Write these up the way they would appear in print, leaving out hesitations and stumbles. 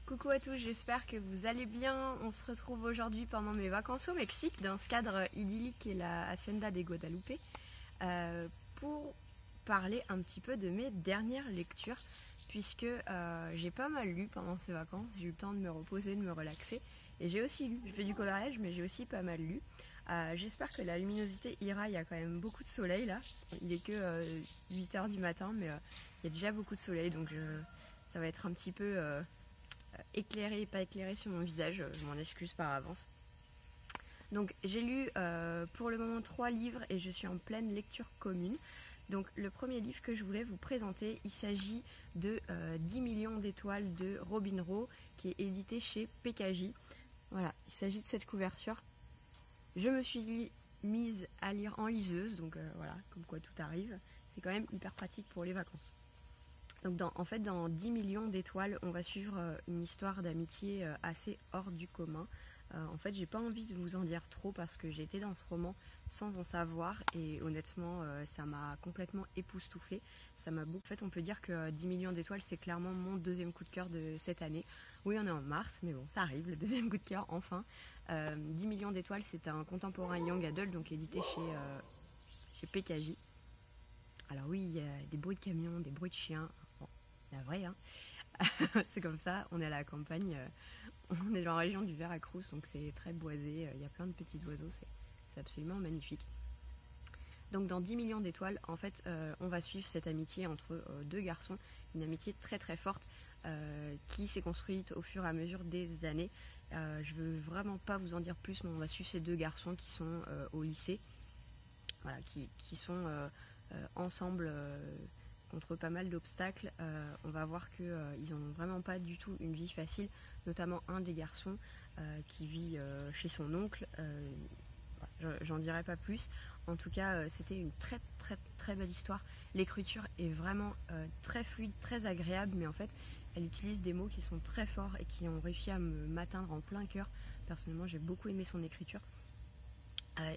Coucou à tous, j'espère que vous allez bien. On se retrouve aujourd'hui pendant mes vacances au Mexique, dans ce cadre idyllique qu'est la Hacienda de Guadalupe, pour parler un petit peu de mes dernières lectures, puisque j'ai pas mal lu pendant ces vacances, j'ai eu le temps de me reposer, de me relaxer, et j'ai aussi lu, j'ai fait du coloriage, mais j'ai aussi pas mal lu. J'espère que la luminosité ira, il y a quand même beaucoup de soleil là, il est que 8h du matin, mais il y a déjà beaucoup de soleil, donc ça va être un petit peu éclairé et pas éclairé sur mon visage, je m'en excuse par avance. Donc j'ai lu pour le moment 3 livres et je suis en pleine lecture commune. Donc le premier livre que je voulais vous présenter, il s'agit de 10 millions d'étoiles de Robin Rowe, qui est édité chez PKJ. Voilà, il s'agit de cette couverture. Je me suis mise à lire en liseuse, donc voilà, comme quoi tout arrive. C'est quand même hyper pratique pour les vacances. Donc dans 10 millions d'étoiles, on va suivre une histoire d'amitié assez hors du commun. En fait, j'ai pas envie de vous en dire trop parce que j'ai été dans ce roman sans en savoir et honnêtement, ça m'a complètement époustouflée. En fait, on peut dire que 10 millions d'étoiles, c'est clairement mon deuxième coup de cœur de cette année. Oui, on est en mars, mais bon, ça arrive, le deuxième coup de cœur, enfin. 10 millions d'étoiles, c'est un contemporain young adult, donc édité chez PKJ. Alors oui, il y a des bruits de camions, des bruits de chiens. Bon, la vraie, hein. C'est comme ça, on est à la campagne, on est dans la région du Veracruz, donc c'est très boisé, il y a plein de petits oiseaux, c'est absolument magnifique. Donc dans 10 millions d'étoiles, en fait, on va suivre cette amitié entre deux garçons, une amitié très très forte qui s'est construite au fur et à mesure des années. Je veux vraiment pas vous en dire plus, mais on va suivre ces deux garçons qui sont au lycée, voilà, qui sont ensemble contre pas mal d'obstacles. On va voir qu'ils n'ont vraiment pas du tout une vie facile, notamment un des garçons qui vit chez son oncle. J'en dirai pas plus. En tout cas, c'était une très très très belle histoire. L'écriture est vraiment très fluide, très agréable, mais en fait, elle utilise des mots qui sont très forts et qui ont réussi à m'atteindre en plein cœur. Personnellement, j'ai beaucoup aimé son écriture.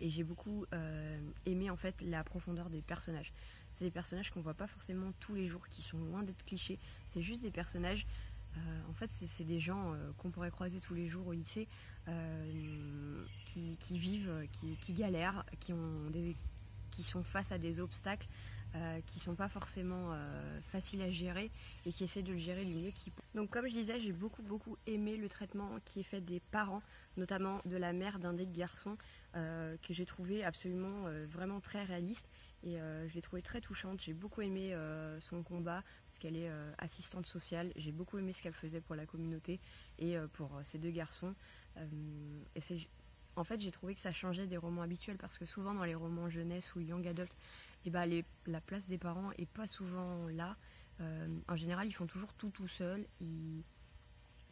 Et j'ai beaucoup aimé en fait la profondeur des personnages. C'est des personnages qu'on voit pas forcément tous les jours, qui sont loin d'être clichés. C'est juste des personnages, en fait c'est des gens qu'on pourrait croiser tous les jours au lycée, qui vivent, qui galèrent, qui sont face à des obstacles qui sont pas forcément faciles à gérer et qui essaient de le gérer du mieux qu'ils peuvent. Donc comme je disais, j'ai beaucoup aimé le traitement qui est fait des parents, notamment de la mère d'un des garçons, que j'ai trouvé absolument vraiment très réaliste et je l'ai trouvé très touchante. J'ai beaucoup aimé son combat parce qu'elle est assistante sociale. J'ai beaucoup aimé ce qu'elle faisait pour la communauté et pour ces deux garçons. En fait, j'ai trouvé que ça changeait des romans habituels parce que souvent dans les romans jeunesse ou young adult, la place des parents est pas souvent là. En général, ils font toujours tout seuls. Ils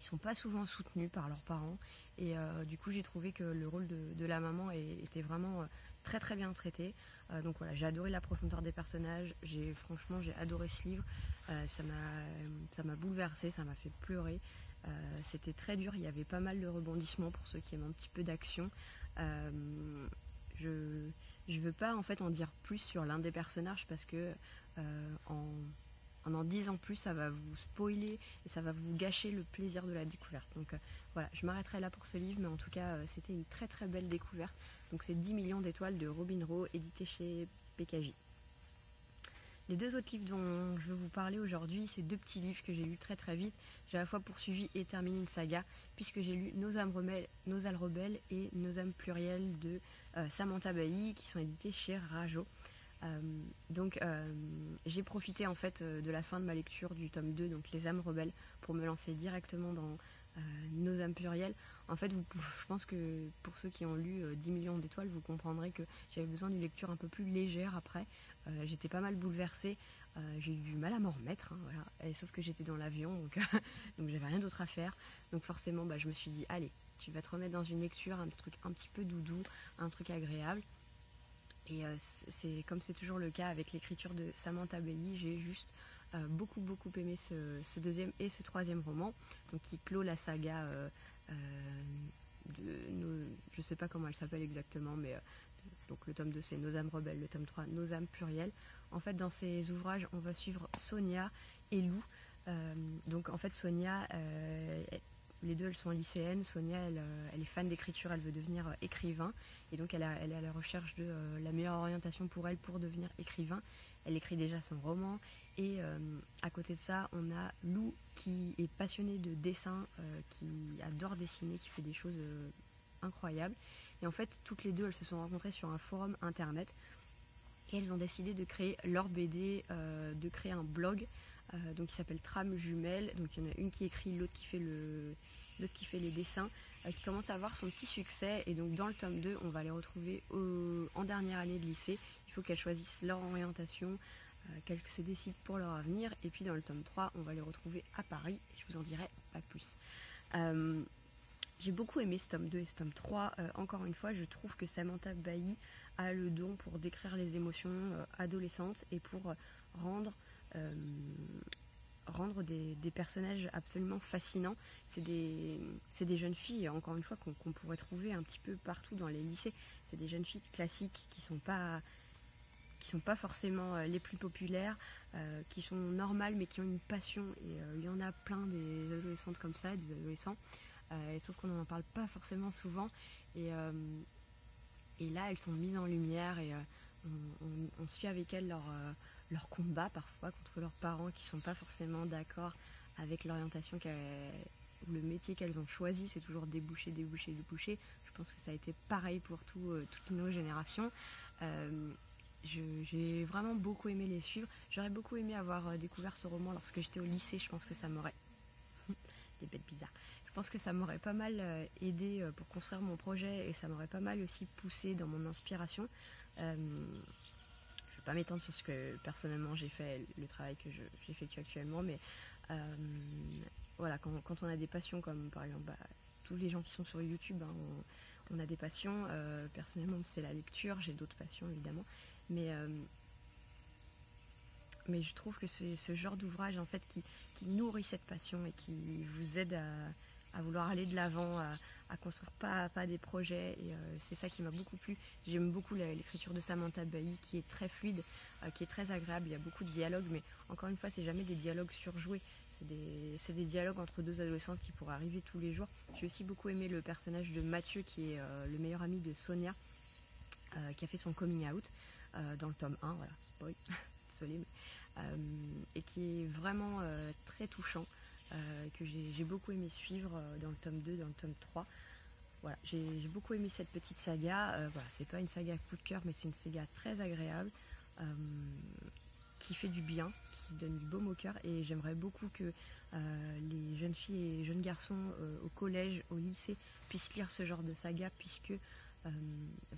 sont pas souvent soutenus par leurs parents. Et du coup, j'ai trouvé que le rôle de la maman était vraiment très bien traité. Donc voilà, j'ai adoré la profondeur des personnages. Franchement, j'ai adoré ce livre. Ça m'a bouleversée, ça m'a fait pleurer. C'était très dur, il y avait pas mal de rebondissements pour ceux qui aiment un petit peu d'action. Je veux pas en fait en dire plus sur l'un des personnages parce que en disant plus, ça va vous spoiler et ça va vous gâcher le plaisir de la découverte. Donc voilà, je m'arrêterai là pour ce livre, mais en tout cas, c'était une très belle découverte. Donc c'est 10 millions d'étoiles de Robin Rowe, édité chez PKJ. Les deux autres livres dont je veux vous parler aujourd'hui, c'est deux petits livres que j'ai lus très vite. J'ai à la fois poursuivi et terminé une saga, puisque j'ai lu Nos âmes rebelles et Nos âmes plurielles de Samantha Bailly, qui sont édités chez Rajo. Donc j'ai profité en fait de la fin de ma lecture du tome 2, donc Les âmes rebelles, pour me lancer directement dans Nos âmes plurielles. En fait, je pense que pour ceux qui ont lu 10 millions d'étoiles, vous comprendrez que j'avais besoin d'une lecture un peu plus légère après. J'étais pas mal bouleversée, j'ai eu du mal à m'en remettre, hein, voilà. Sauf que j'étais dans l'avion, donc j'avais rien d'autre à faire. Donc forcément, je me suis dit, allez, tu vas te remettre dans une lecture, un truc un petit peu doudou, un truc agréable. Et comme c'est toujours le cas avec l'écriture de Samantha Bailly, j'ai juste beaucoup aimé ce deuxième et ce troisième roman, donc qui clôt la saga je sais pas comment elle s'appelle exactement, mais donc le tome 2 c'est Nos âmes rebelles, le tome 3 Nos âmes plurielles. En fait, dans ces ouvrages, on va suivre Sonia et Lou. Donc en fait, Sonia deux, elles sont lycéennes. Sonia, elle est fan d'écriture, elle veut devenir écrivain. Et donc elle est à la recherche de la meilleure orientation pour elle pour devenir écrivain. Elle écrit déjà son roman. Et à côté de ça, on a Lou qui est passionnée de dessin, qui adore dessiner, qui fait des choses incroyables. Et en fait, toutes les deux, elles se sont rencontrées sur un forum internet. Et elles ont décidé de créer leur BD, de créer un blog donc qui s'appelle Trame Jumelle. Donc il y en a une qui écrit, l'autre qui fait les dessins, qui commence à avoir son petit succès. Et donc dans le tome 2, on va les retrouver en dernière année de lycée. Il faut qu'elles choisissent leur orientation, qu'elles se décident pour leur avenir. Et puis dans le tome 3, on va les retrouver à Paris. Et je vous en dirai pas plus. J'ai beaucoup aimé ce tome 2 et ce tome 3. Encore une fois, je trouve que Samantha Bailly a le don pour décrire les émotions adolescentes et pour rendre des personnages absolument fascinants. C'est des jeunes filles, encore une fois, qu'on pourrait trouver un petit peu partout dans les lycées. C'est des jeunes filles classiques qui sont pas forcément les plus populaires, qui sont normales mais qui ont une passion. Et il y en a plein des adolescentes comme ça, des adolescents. Sauf qu'on n'en parle pas forcément souvent. Et là, elles sont mises en lumière et on suit avec elles leur combat parfois contre leurs parents qui ne sont pas forcément d'accord avec l'orientation ou le métier qu'elles ont choisi. C'est toujours déboucher. Je pense que ça a été pareil pour toutes nos générations. J'ai vraiment beaucoup aimé les suivre. J'aurais beaucoup aimé avoir découvert ce roman lorsque j'étais au lycée. Je pense que ça m'aurait... des bêtes bizarres. Je pense que ça m'aurait pas mal aidé pour construire mon projet et ça m'aurait pas mal aussi poussé dans mon inspiration. Je vais pas m'étendre sur ce que personnellement j'ai fait, le travail que j'effectue actuellement, mais voilà, quand on a des passions comme par exemple tous les gens qui sont sur YouTube, hein, on a des passions. Personnellement, c'est la lecture, j'ai d'autres passions évidemment, mais je trouve que c'est ce genre d'ouvrage en fait qui nourrit cette passion et qui vous aide à vouloir aller de l'avant, à construire pas à pas des projets. Et c'est ça qui m'a beaucoup plu. J'aime beaucoup l'écriture de Samantha Bailly qui est très fluide, qui est très agréable. Il y a beaucoup de dialogues, mais encore une fois, c'est jamais des dialogues surjoués. C'est des dialogues entre deux adolescentes qui pourraient arriver tous les jours. J'ai aussi beaucoup aimé le personnage de Mathieu qui est le meilleur ami de Sonia, qui a fait son coming out dans le tome 1, voilà, spoil, désolée, et qui est vraiment très touchant, que j'ai beaucoup aimé suivre dans le tome 2, dans le tome 3. Voilà, j'ai beaucoup aimé cette petite saga. Voilà, c'est pas une saga coup de cœur, mais c'est une saga très agréable, qui fait du bien, qui donne du baume au cœur. Et j'aimerais beaucoup que les jeunes filles et jeunes garçons au collège, au lycée, puissent lire ce genre de saga, puisque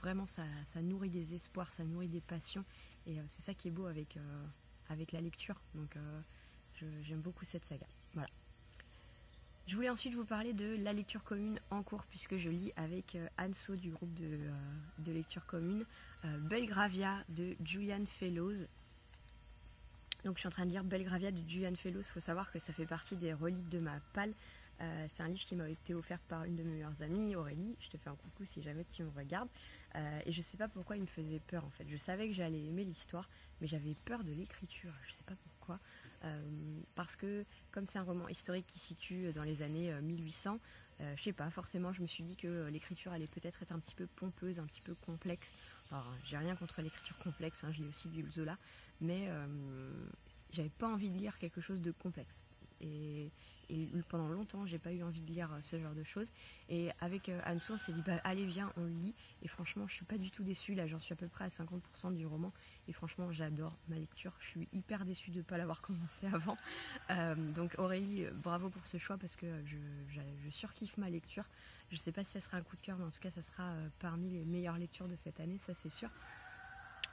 vraiment ça nourrit des espoirs, ça nourrit des passions. Et c'est ça qui est beau avec la lecture. Donc j'aime beaucoup cette saga. Voilà. Je voulais ensuite vous parler de la lecture commune en cours, puisque je lis avec Anso du groupe de lecture commune, Belgravia de Julian Fellowes. Donc je suis en train de lire Belgravia de Julian Fellowes. Il faut savoir que ça fait partie des reliques de ma palle. C'est un livre qui m'a été offert par une de mes meilleures amies, Aurélie. Je te fais un coucou si jamais tu me regardes. Et je sais pas pourquoi il me faisait peur en fait. Je savais que j'allais aimer l'histoire, mais j'avais peur de l'écriture. Je sais pas pourquoi. Parce que comme c'est un roman historique qui se situe dans les années 1800, je sais pas, forcément je me suis dit que l'écriture allait peut-être être un petit peu pompeuse, un petit peu complexe. Alors j'ai rien contre l'écriture complexe, hein, je lis aussi du Zola, mais j'avais pas envie de lire quelque chose de complexe. Et pendant longtemps, j'ai pas eu envie de lire ce genre de choses. Et avec Anso, on s'est dit, bah, allez, viens, on le lit. Et franchement, je suis pas du tout déçue. Là, j'en suis à peu près à 50% du roman. Et franchement, j'adore ma lecture. Je suis hyper déçue de ne pas l'avoir commencé avant. Donc Aurélie, bravo pour ce choix parce que je surkiffe ma lecture. Je sais pas si ça sera un coup de cœur, mais en tout cas, ça sera parmi les meilleures lectures de cette année, ça c'est sûr.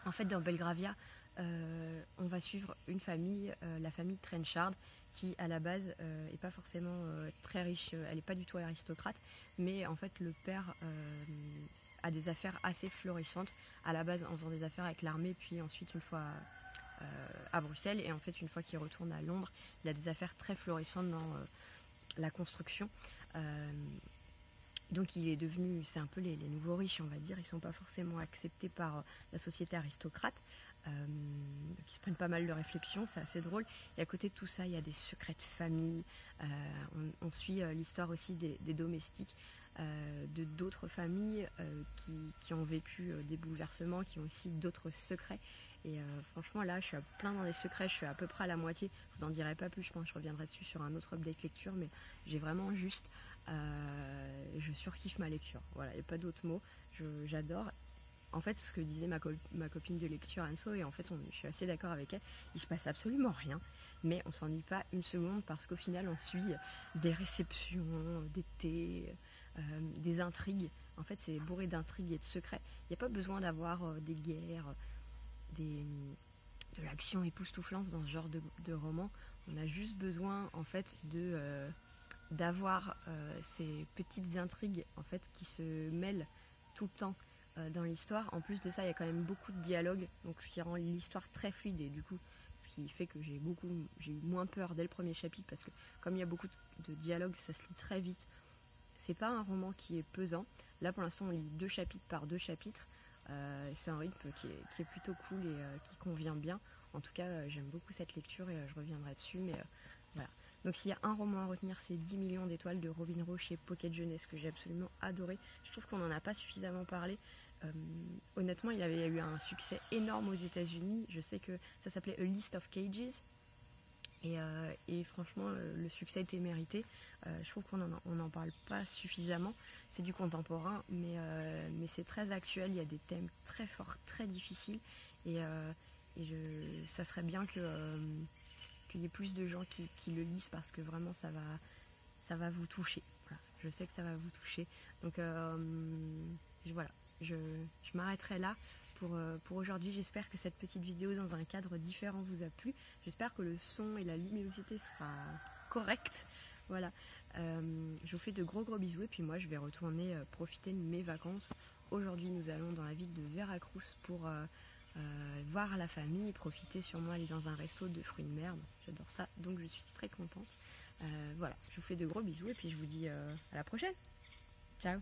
En fait, dans Belgravia, on va suivre une famille, la famille Trenchard, qui à la base est pas forcément très riche, elle n'est pas du tout aristocrate, mais en fait le père a des affaires assez florissantes, à la base en faisant des affaires avec l'armée, puis ensuite une fois à Bruxelles, et en fait une fois qu'il retourne à Londres, il a des affaires très florissantes dans la construction. Donc il est devenu, c'est un peu les nouveaux riches on va dire, ils ne sont pas forcément acceptés par la société aristocrate. qui se prennent pas mal de réflexion, c'est assez drôle. Et à côté de tout ça, il y a des secrets de famille. On suit l'histoire aussi des domestiques de d'autres familles qui ont vécu des bouleversements, qui ont aussi d'autres secrets. Et franchement, là, je suis plein dans les secrets, je suis à peu près à la moitié. Je vous en dirai pas plus, je pense que je reviendrai dessus sur un autre update lecture, mais j'ai vraiment juste... je surkiffe ma lecture. Voilà, il n'y a pas d'autres mots. J'adore. En fait, ce que disait ma copine de lecture Anso, et en fait, je suis assez d'accord avec elle, il se passe absolument rien, mais on s'ennuie pas une seconde parce qu'au final, on suit des réceptions, des thés, des intrigues. En fait, c'est bourré d'intrigues et de secrets. Il n'y a pas besoin d'avoir des guerres, de l'action époustouflante dans ce genre de roman. On a juste besoin, en fait, d'avoir ces petites intrigues, en fait, qui se mêlent tout le temps dans l'histoire. En plus de ça, il y a quand même beaucoup de dialogues, donc ce qui rend l'histoire très fluide, et du coup ce qui fait que j'ai eu moins peur dès le premier chapitre, parce que comme il y a beaucoup de dialogues, ça se lit très vite. C'est pas un roman qui est pesant. Là pour l'instant on lit 2 chapitres par 2 chapitres. C'est un rythme qui est plutôt cool et qui convient bien. En tout cas j'aime beaucoup cette lecture et je reviendrai dessus, mais voilà. Donc s'il y a un roman à retenir, c'est 10 millions d'étoiles de Robin Rowe chez Pocket Jeunesse, que j'ai absolument adoré. Je trouve qu'on n'en a pas suffisamment parlé. Honnêtement, il y a eu un succès énorme aux États-Unis. Je sais que ça s'appelait A List of Cages. Et franchement, le succès était mérité. Je trouve qu'on n'en parle pas suffisamment. C'est du contemporain, mais c'est très actuel. Il y a des thèmes très forts, très difficiles. Ça serait bien qu'il y ait plus de gens qui le lisent, parce que vraiment ça va vous toucher. Voilà, je sais que ça va vous toucher. Donc voilà, je m'arrêterai là pour aujourd'hui. J'espère que cette petite vidéo dans un cadre différent vous a plu. J'espère que le son et la luminosité sera correct. Voilà, je vous fais de gros bisous, et puis moi je vais retourner profiter de mes vacances. Aujourd'hui nous allons dans la ville de Veracruz pour voir la famille, profiter, sûrement aller dans un resto de fruits de mer. J'adore ça, donc je suis très contente. Voilà, je vous fais de gros bisous, et puis je vous dis à la prochaine. Ciao.